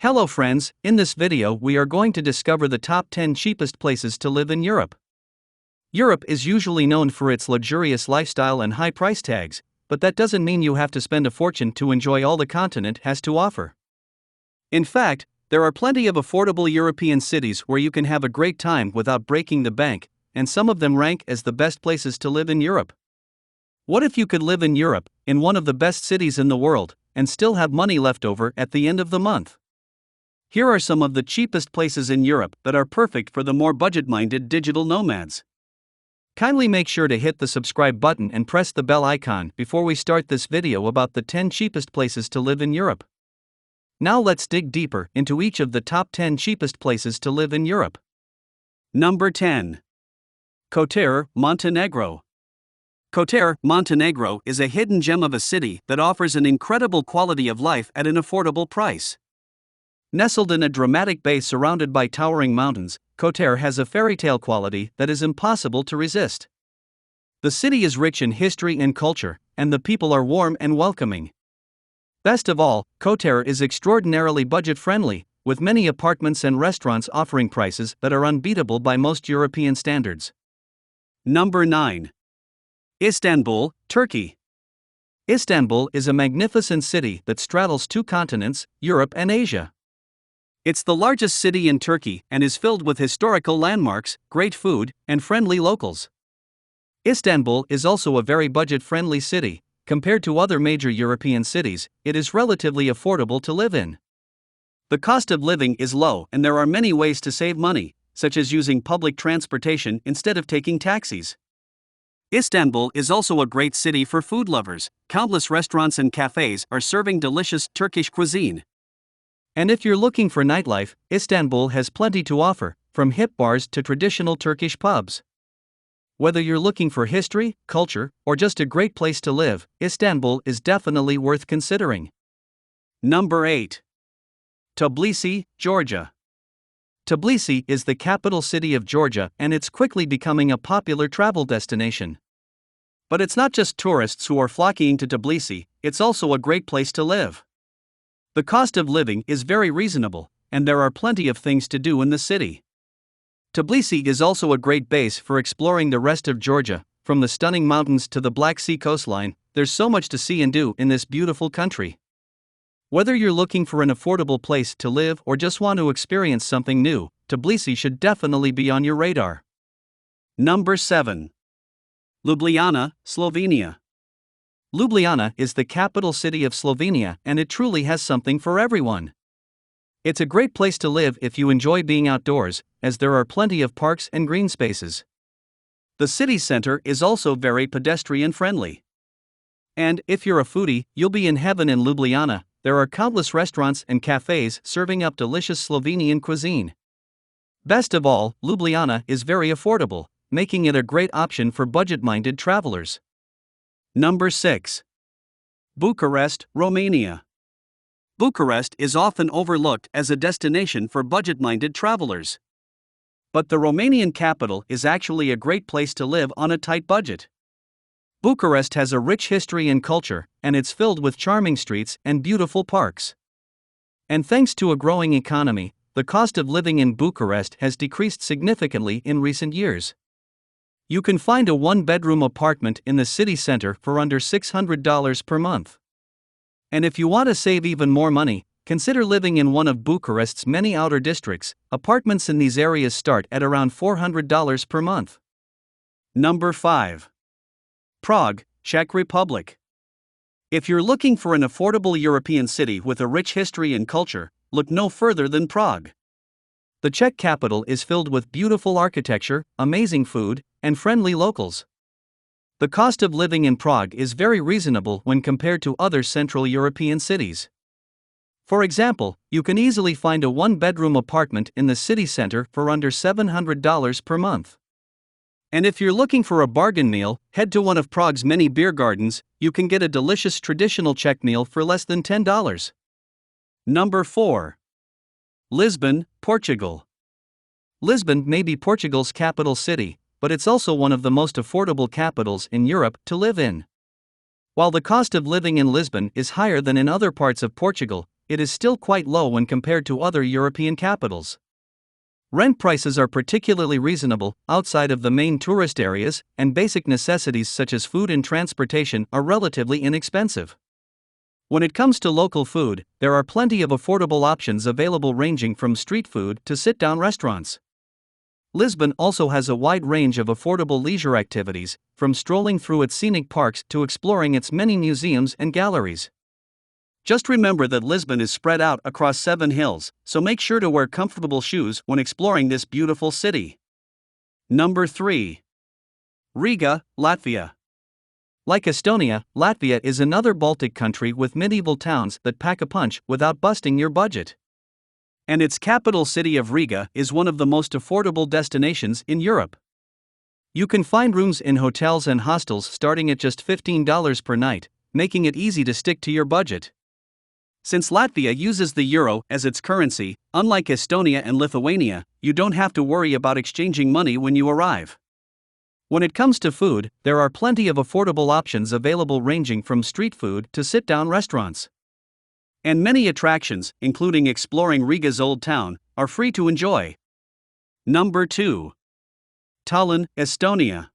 Hello friends, in this video we are going to discover the top 10 cheapest places to live in Europe. Europe is usually known for its luxurious lifestyle and high price tags, but that doesn't mean you have to spend a fortune to enjoy all the continent has to offer. In fact, there are plenty of affordable European cities where you can have a great time without breaking the bank, and some of them rank as the best places to live in Europe. What if you could live in Europe, in one of the best cities in the world, and still have money left over at the end of the month? Here are some of the cheapest places in Europe that are perfect for the more budget-minded digital nomads. Kindly make sure to hit the subscribe button and press the bell icon before we start this video about the 10 cheapest places to live in Europe. Now let's dig deeper into each of the top 10 cheapest places to live in Europe. Number 10. Kotar, Montenegro. Kotar, Montenegro is a hidden gem of a city that offers an incredible quality of life at an affordable price. Nestled in a dramatic bay surrounded by towering mountains, Kotar has a fairy tale quality that is impossible to resist. The city is rich in history and culture, and the people are warm and welcoming. Best of all, Kotar is extraordinarily budget-friendly, with many apartments and restaurants offering prices that are unbeatable by most European standards. Number 9. Istanbul, Turkey. Istanbul is a magnificent city that straddles two continents, Europe and Asia. It's the largest city in Turkey and is filled with historical landmarks, great food, and friendly locals. Istanbul is also a very budget-friendly city. Compared to other major European cities, it is relatively affordable to live in. The cost of living is low and there are many ways to save money, such as using public transportation instead of taking taxis. Istanbul is also a great city for food lovers. Countless restaurants and cafes are serving delicious Turkish cuisine. And if you're looking for nightlife, Istanbul has plenty to offer, from hip bars to traditional Turkish pubs. Whether you're looking for history, culture, or just a great place to live, Istanbul is definitely worth considering. Number 8. Tbilisi, Georgia. Tbilisi is the capital city of Georgia and it's quickly becoming a popular travel destination. But it's not just tourists who are flocking to Tbilisi, it's also a great place to live. The cost of living is very reasonable, and there are plenty of things to do in the city. Tbilisi is also a great base for exploring the rest of Georgia. From the stunning mountains to the Black Sea coastline, there's so much to see and do in this beautiful country. Whether you're looking for an affordable place to live or just want to experience something new, Tbilisi should definitely be on your radar. Number 7. Ljubljana, Slovenia. Ljubljana is the capital city of Slovenia and it truly has something for everyone. It's a great place to live if you enjoy being outdoors, as there are plenty of parks and green spaces. The city center is also very pedestrian-friendly. And if you're a foodie, you'll be in heaven in Ljubljana. There are countless restaurants and cafes serving up delicious Slovenian cuisine. Best of all, Ljubljana is very affordable, making it a great option for budget-minded travelers. Number 6. Bucharest, Romania. Bucharest is often overlooked as a destination for budget-minded travelers. But the Romanian capital is actually a great place to live on a tight budget. Bucharest has a rich history and culture, and it's filled with charming streets and beautiful parks. And thanks to a growing economy, the cost of living in Bucharest has decreased significantly in recent years. You can find a one-bedroom apartment in the city center for under $600 per month. And if you want to save even more money, consider living in one of Bucharest's many outer districts. Apartments in these areas start at around $400 per month. Number 5. Prague, Czech Republic. If you're looking for an affordable European city with a rich history and culture, look no further than Prague. The Czech capital is filled with beautiful architecture, amazing food, and friendly locals. The cost of living in Prague is very reasonable when compared to other Central European cities. For example, you can easily find a one-bedroom apartment in the city center for under $700 per month. And if you're looking for a bargain meal, head to one of Prague's many beer gardens. You can get a delicious traditional Czech meal for less than $10. Number 4. Lisbon, Portugal. Lisbon may be Portugal's capital city, but it's also one of the most affordable capitals in Europe to live in. While the cost of living in Lisbon is higher than in other parts of Portugal, it is still quite low when compared to other European capitals. Rent prices are particularly reasonable outside of the main tourist areas, and basic necessities such as food and transportation are relatively inexpensive. When it comes to local food, there are plenty of affordable options available ranging from street food to sit-down restaurants. Lisbon also has a wide range of affordable leisure activities, from strolling through its scenic parks to exploring its many museums and galleries. Just remember that Lisbon is spread out across 7 hills, so make sure to wear comfortable shoes when exploring this beautiful city. Number 3. Riga, Latvia. Like Estonia, Latvia is another Baltic country with medieval towns that pack a punch without busting your budget. And its capital city of Riga is one of the most affordable destinations in Europe. You can find rooms in hotels and hostels starting at just $15 per night, making it easy to stick to your budget. Since Latvia uses the euro as its currency, unlike Estonia and Lithuania, you don't have to worry about exchanging money when you arrive. When it comes to food, there are plenty of affordable options available ranging from street food to sit-down restaurants. And many attractions, including exploring Riga's old town, are free to enjoy. Number 2. Tallinn, Estonia.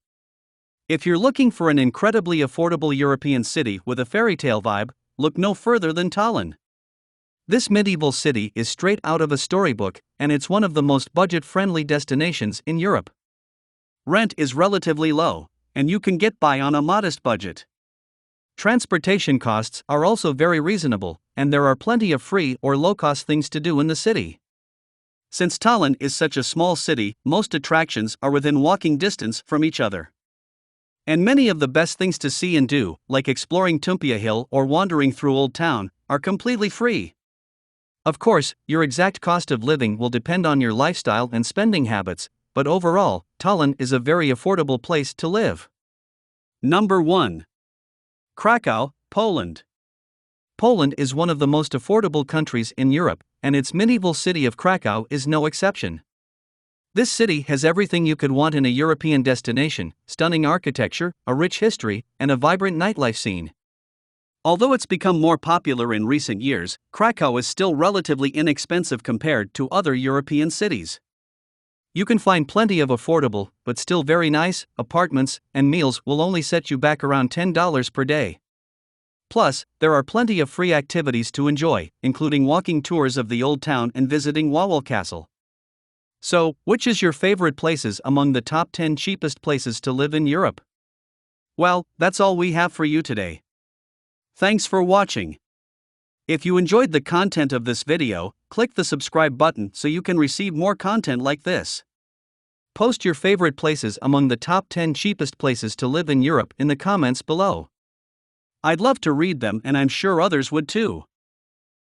If you're looking for an incredibly affordable European city with a fairytale vibe, look no further than Tallinn. This medieval city is straight out of a storybook, and it's one of the most budget-friendly destinations in Europe. Rent is relatively low, and you can get by on a modest budget. Transportation costs are also very reasonable, and there are plenty of free or low-cost things to do in the city. Since Tallinn is such a small city, most attractions are within walking distance from each other. And many of the best things to see and do, like exploring Tumpia Hill or wandering through Old Town, are completely free. Of course, your exact cost of living will depend on your lifestyle and spending habits, but overall, Tallinn is a very affordable place to live. Number 1. Krakow, Poland. Poland is one of the most affordable countries in Europe, and its medieval city of Krakow is no exception. This city has everything you could want in a European destination: stunning architecture, a rich history, and a vibrant nightlife scene. Although it's become more popular in recent years, Krakow is still relatively inexpensive compared to other European cities. You can find plenty of affordable, but still very nice, apartments, and meals will only set you back around $10 per day. Plus, there are plenty of free activities to enjoy, including walking tours of the old town and visiting Wawel Castle. So, which is your favorite places among the top 10 cheapest places to live in Europe? Well, that's all we have for you today. Thanks for watching. If you enjoyed the content of this video, click the subscribe button so you can receive more content like this. Post your favorite places among the top 10 cheapest places to live in Europe in the comments below. I'd love to read them, and I'm sure others would too.